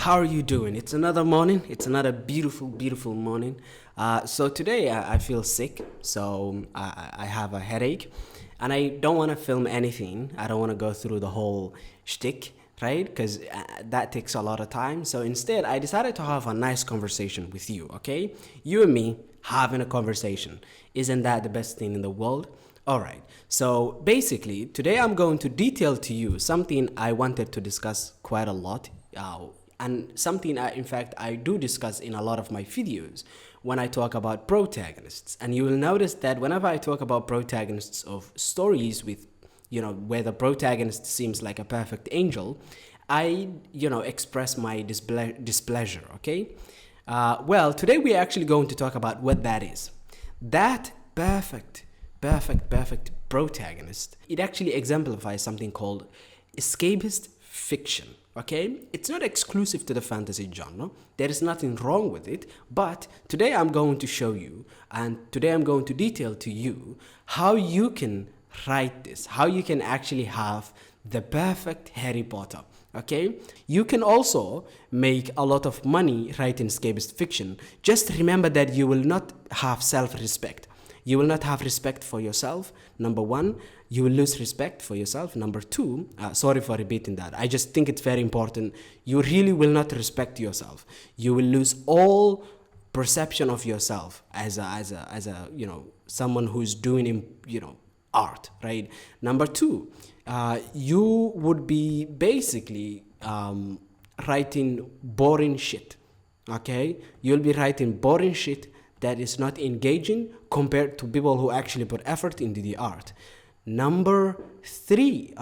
How are you doing? It's another morning. It's another beautiful morning. So today I feel sick. So I have a headache, and I don't want to film anything. I don't want to go through the whole shtick, right? Because that takes a lot of time. So instead, I decided to have a nice conversation with you. Okay, you and me having a conversation. Isn't that the best thing in the world? All right. So basically, today I'm going to detail to you something I wanted to discuss quite a lot. And something in fact I do discuss in a lot of my videos when I talk about protagonists. And you will notice that whenever I talk about protagonists of stories with, where the protagonist seems like a perfect angel, I, express my displeasure, okay? Well, today we're actually going to talk about what that is. That perfect protagonist, it actually exemplifies something called escapist fiction. Okay, it's not exclusive to the fantasy genre. There is nothing wrong with it, but today I'm going to show you, and today I'm going to detail to you how you can write this, how you can actually have the perfect Harry Potter. Okay, you can also make a lot of money writing escapist fiction. Just remember that you will not have self-respect. You will not have respect for yourself. Number one, you will lose respect for yourself. Number two, sorry for repeating that. I just think it's very important. You really will not respect yourself. You will lose all perception of yourself as a someone who's doing art, right? Number two, you would be basically writing boring shit. Okay, you'll be writing boring shit that is not engaging compared to people who actually put effort into the art. Number three,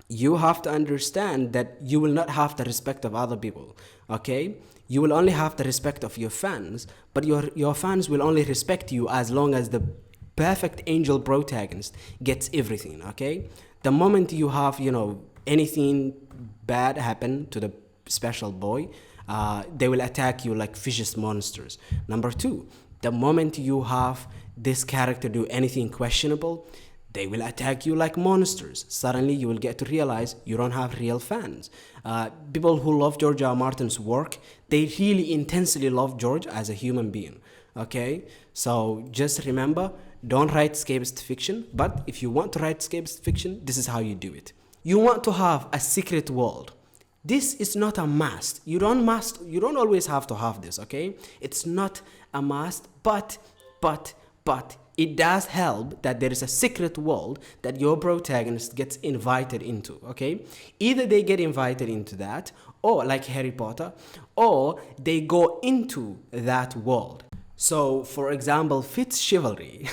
you have to understand that you will not have the respect of other people, okay? You will only have the respect of your fans, but your fans will only respect you as long as the perfect angel protagonist gets everything, okay? The moment you have, anything bad happen to the special boy, they will attack you like vicious monsters. Number two, the moment you have this character do anything questionable, they will attack you like monsters. Suddenly you will get to realize you don't have real fans. People who love George R. R. Martin's work, they really intensely love George as a human being. Okay, so just remember, don't write escapist fiction, but if you want to write escapist fiction, this is how you do it. You want to have a secret world. This is not a must. You don't always have to have this, okay? It's not a must, but it does help that there is a secret world that your protagonist gets invited into, okay? Either they get invited into that, or like Harry Potter, or they go into that world. So, for example, Fitzchivalry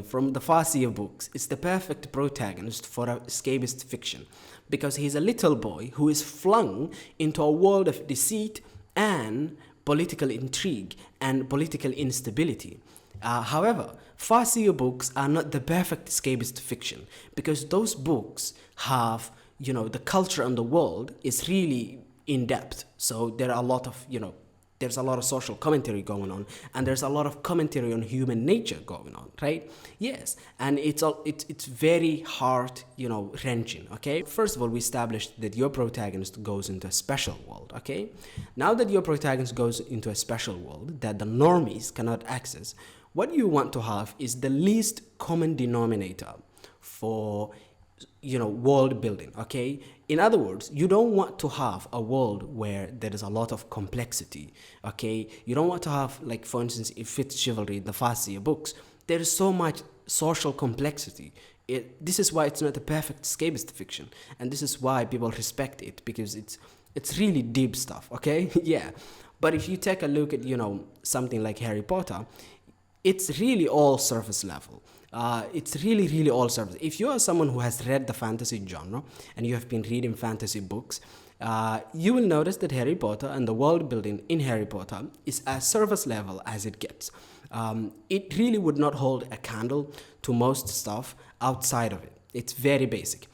from the Farseer books is the perfect protagonist for a escapist fiction because he's a little boy who is flung into a world of deceit and political intrigue and political instability. However, Farseer books are not the perfect escapist fiction because those books have, the culture and the world is really in depth. So there are a lot of, there's a lot of social commentary going on, and there's a lot of commentary on human nature going on, right? Yes, and it's very heart, wrenching, okay? First of all, we established that your protagonist goes into a special world, okay? Now that your protagonist goes into a special world that the normies cannot access, what you want to have is the least common denominator for world building, okay? In other words, you don't want to have a world where there is a lot of complexity, okay? You don't want to have, like, for instance, if Fitzchivalry, the Farseer books, there is so much social complexity. This is why it's not a perfect escapist fiction, and this is why people respect it, because it's really deep stuff, okay? Yeah. But if you take a look at, something like Harry Potter, it's really all surface level. It's really all surface. If you are someone who has read the fantasy genre and you have been reading fantasy books, you will notice that Harry Potter and the world building in Harry Potter is as surface level as it gets. It really would not hold a candle to most stuff outside of it. It's very basic.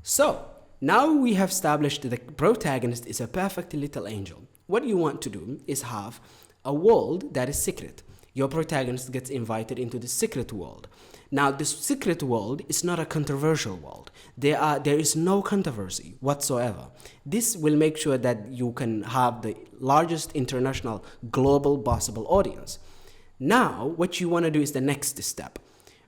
So now we have established that the protagonist is a perfect little angel. What you want to do is have a world that is secret. Your protagonist gets invited into the secret world. Now, this secret world is not a controversial world. There is no controversy whatsoever. This will make sure that you can have the largest international global possible audience. Now, what you want to do is the next step.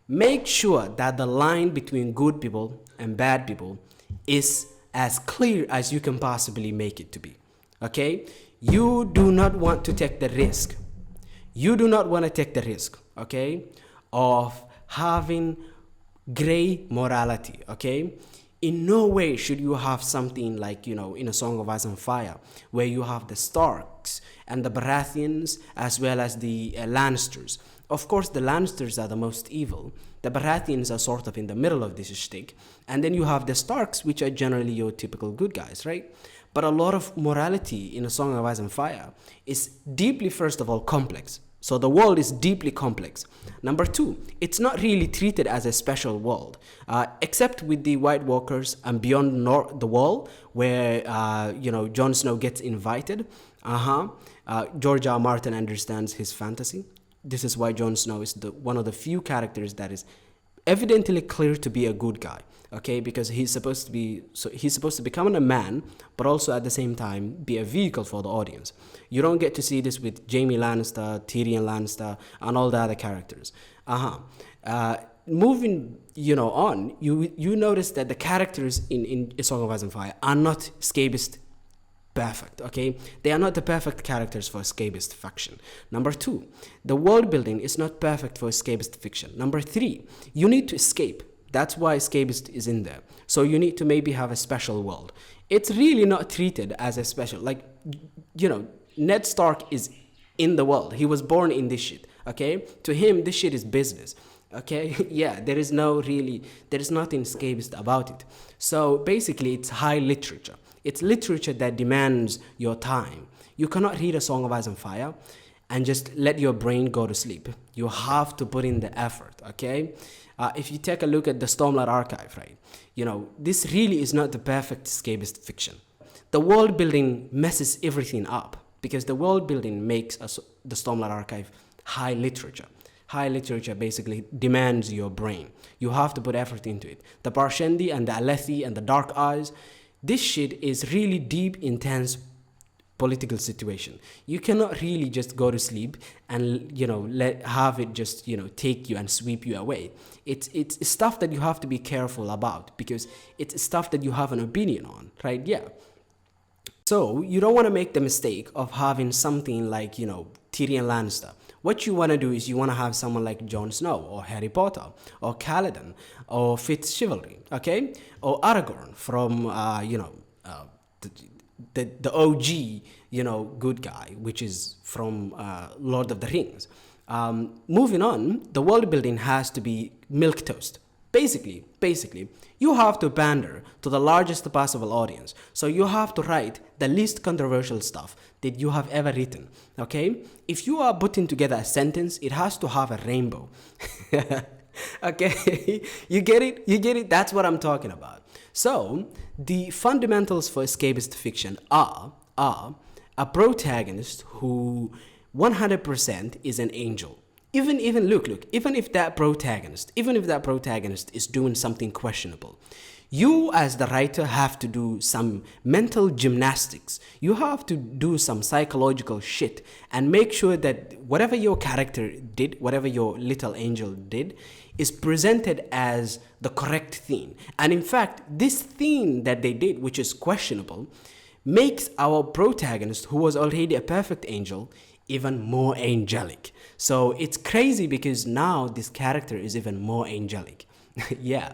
Make sure that the line between good people and bad people is as clear as you can possibly make it to be. Okay? You do not want to take the risk. You do not want to take the risk, okay, of having gray morality, okay? In no way should you have something like, in A Song of Ice and Fire, where you have the Starks and the Baratheons as well as the Lannisters. Of course, the Lannisters are the most evil. The Baratheons are sort of in the middle of this shtick. And then you have the Starks, which are generally your typical good guys, right? But a lot of morality in A Song of Ice and Fire is deeply, first of all, complex. So the world is deeply complex. Number two, it's not really treated as a special world, except with the White Walkers and beyond the Wall, where Jon Snow gets invited. George R. R. Martin understands his fantasy. This is why Jon Snow is one of the few characters that is evidently clear to be a good guy. Okay, because he's supposed to become a man, but also at the same time be a vehicle for the audience. You don't get to see this with Jaime Lannister, Tyrion Lannister, and all the other characters. Moving, on, you notice that the characters in A Song of Ice and Fire are not escapist perfect, okay? They are not the perfect characters for escapist fiction. Number two, the world building is not perfect for escapist fiction. Number three, you need to escape. That's why Escapist is in there. So you need to maybe have a special world. It's really not treated as a special, Ned Stark is in the world. He was born in this shit, okay? To him, this shit is business, okay? Yeah, there is nothing escapist about it. So basically, it's high literature. It's literature that demands your time. You cannot read A Song of Ice and Fire and just let your brain go to sleep. You have to put in the effort, okay? If you take a look at the Stormlight Archive, right, this really is not the perfect escapist fiction. The world building messes everything up because the world building makes the Stormlight Archive high literature. High literature basically demands your brain. You have to put effort into it. The Parshendi and the Alethi and the Dark Eyes, this shit is really deep, intense political situation. You cannot really just go to sleep and have it just take you and sweep you away. It's stuff that you have to be careful about because it's stuff that you have an opinion on, right? Yeah. So you don't want to make the mistake of having something like Tyrion Lannister. What you want to do is you want to have someone like Jon Snow or Harry Potter or Kaladin or Fitzchivalry, okay, or Aragorn from the OG, good guy, which is from Lord of the Rings. Moving on, the world building has to be milquetoast. Basically, you have to pander to the largest possible audience. So you have to write the least controversial stuff that you have ever written, okay? If you are putting together a sentence, it has to have a rainbow. Okay, you get it? That's what I'm talking about. So the fundamentals for escapist fiction are a protagonist who 100% is an angel. Even if that protagonist is doing something questionable, you as the writer have to do some mental gymnastics. You have to do some psychological shit and make sure that whatever your character did, whatever your little angel did, is presented as the correct thing. And in fact, this thing that they did, which is questionable, makes our protagonist, who was already a perfect angel, even more angelic. So it's crazy because now this character is even more angelic. Yeah.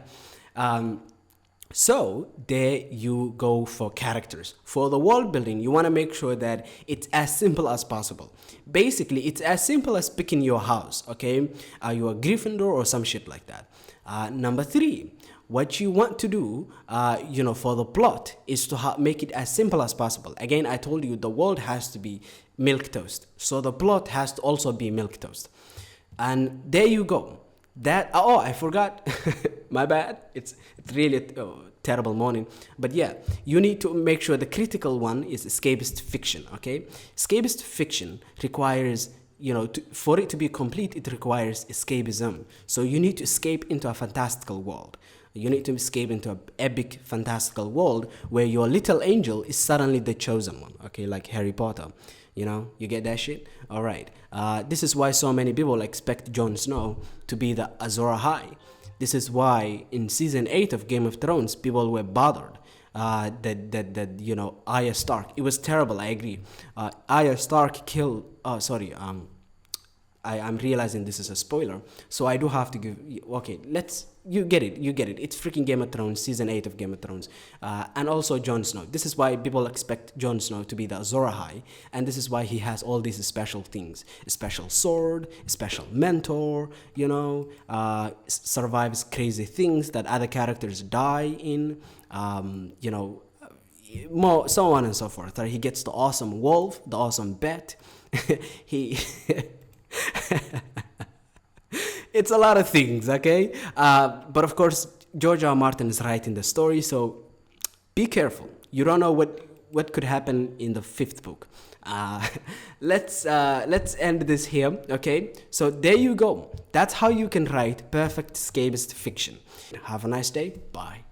So there you go for characters. For the world building, you want to make sure that it's as simple as possible. Basically, it's as simple as picking your house, okay? Are you a Gryffindor or some shit like that? Number three, what you want to do, for the plot is to make it as simple as possible. Again, I told you the world has to be milquetoast. So the plot has to also be milquetoast. And there you go. I forgot. My bad. It's really a terrible morning. But yeah, you need to make sure the critical one is escapist fiction, okay? Escapist fiction requires for it to be complete, it requires escapism. So you need to escape into a fantastical world. You need to escape into an epic, fantastical world where your little angel is suddenly the chosen one. Okay, like Harry Potter. You get that shit? All right. This is why so many people expect Jon Snow to be the Azor Ahai. This is why in season 8 of Game of Thrones, people were bothered that Arya Stark. It was terrible. I agree. Arya Stark killed. Oh, sorry. I'm realizing this is a spoiler, so I do have to give. Okay, you get it. It's freaking Game of Thrones, season 8 of Game of Thrones, and also Jon Snow. This is why people expect Jon Snow to be the Azor Ahai, and this is why he has all these special things: a special sword, a special mentor. Survives crazy things that other characters die in. More so on and so forth. He gets the awesome wolf, the awesome bet. he. It's a lot of things, okay? But of course, George R. R. Martin is writing the story, so be careful. You don't know what could happen in the 5th book. Let's end this here, okay? So there you go. That's how you can write perfect escapist fiction. Have a nice day. Bye.